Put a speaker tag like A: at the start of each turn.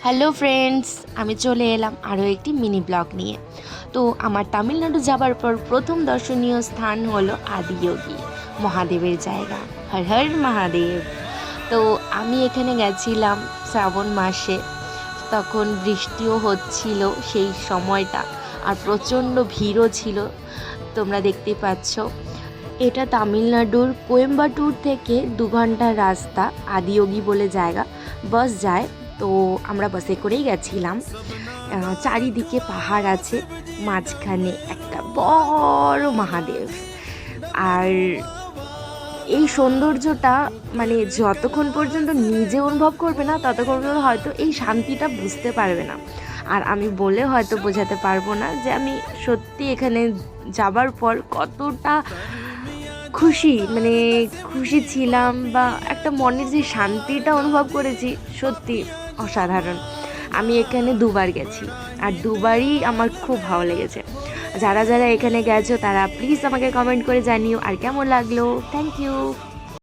A: Hello friends, আমি চলে এলাম আরও একটি মিনি ব্লগ নিয়ে। তো আমার তামিলনাড়ু যাবার পর প্রথম দর্শনীয় স্থান হলো আদিযোগী মহাদেবের জায়গা। হর হর মহাদেব। তো আমি এখানে গেছিলাম শ্রাবণ মাসে, তখন বৃষ্টিও হচ্ছিল সেই সময়টা, আর প্রচণ্ড ভিড়ও ছিল, তোমরা দেখতে পাচ্ছ। এটা তামিলনাড়ুর কোয়েম্বাটুর থেকে 2 ঘন্টার রাস্তা। আদিযোগী বলে জায়গা, বাস যায়। তো আমরা বাসে করেই গেছিলাম। চারিদিকে পাহাড় আছে, মাঝখানে একটা বড় মহাদেব। আর এই সৌন্দর্যটা মানে যতক্ষণ পর্যন্ত নিজে অনুভব করবে না, ততক্ষণ পর্যন্ত হয়তো এই শান্তিটা বুঝতে পারবে না। আর আমি বলে হয়তো বোঝাতে পারবো না যে আমি সত্যি এখানে যাবার পর কতটা খুশি ছিলাম, বা একটা মনের যে শান্তিটা অনুভব করেছি, সত্যি অসাধারণ। আমি এখানে 2বার গেছি, আর 2বারই আমার খুব ভালো লেগেছে। যারা যারা এখানে গেছো তারা প্লিজ আমাকে কমেন্ট করে জানিও আর কেমন লাগলো। Thank you.